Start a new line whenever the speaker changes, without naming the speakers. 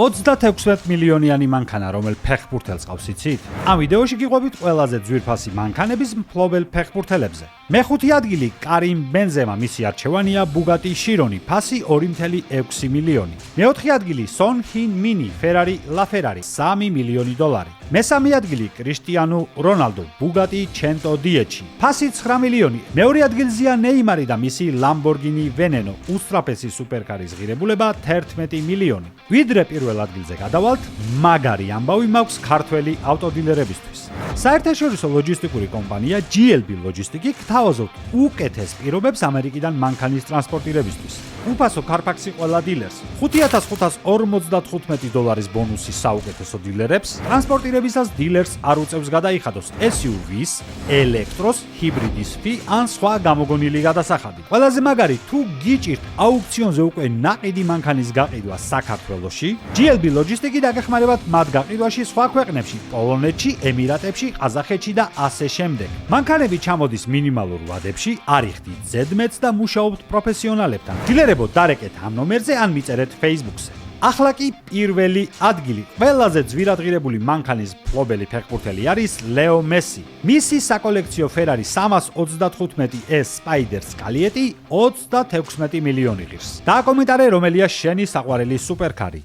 36 მილიონიანი მანქანა, რომელ ფეხბურთელს ყავს იცით? ამ ვიდეოში გიყვებით ყველაზე ძვირფასი მანქანების მფლობელ ფეხბურთელებზე. მეხუთი ადგილი კარიმ ბენზემა, მისი არჩევანია ბუგატი შირონი, ფასი 2.6 მილიონი. მეოთხე ადგილი სონ ჰინ მინი, ფერარი ლაფერარი, 3 მილიონი დოლარი. მესამე ადგილი კრიშტიანო რონალდო, ბუგატი ჩენტო დიეჩი, ფასი 9 მილიონი. მეორე ადგილზეა ნეიმარი და მისი ლამბორგინი ვენენო, უსწრაფესი სუპერკარის ღირებულება 11 მილიონი. ვიდრე პირველ ადგილზე გადავალთ, მაგარი ამბავი მაქვს ქართველი ავტოდილერებისთვის. საერთაშორისო ლოჯისტიკური კომპანია GLB ლოჯისტიკი გთავაზობთ უკეთეს პირობებს ამერიკიდან მანქანის ტრანსპორტირებისთვის. უფასო ქარფაქსი ყველა დილერს, $5,555 ბონუსი საუკეთესო დილერებს, ტრანსპორტირებისას დილერს არ უწევს გადაიხადოს SUV-ს, ელექტროს, ჰიბრიდის ფი ან სხვა გამოგონილი გადასახადი. ყველაზე მაგარი, თუ გიჭირთ აუქციონზე უკვე ნაყიდი მანქანის გაყიდვა საქართველოში, GLB ლოჯისტიკი დაგეხმარებათ მათ გაყიდვაში სხვა ქვეყნებში, პოლონეთში, ემირატებში, ყაზახეთში და ასე შემდეგ. მანქანები ჩამოდის მინიმალურ ვადებში, არიხდით ზედმეტს და მუშაობთ პროფესიონალებთან. დილერებო, დარეკეთ ამ ნომერზე ან მიწერეთ Facebook-ზე. ახლა კი პირველი ადგილი. ყველაზე ძვირადღირებული მანქანის მფლობელი ფეხბურთელი არის ლეო მესი. მისი საკოლექციო ფერარი 325S Spider სკალიეტი 36 მილიონი ღირს. დააკომენტარე, რომელია შენი საყვარელი სუპერკარი.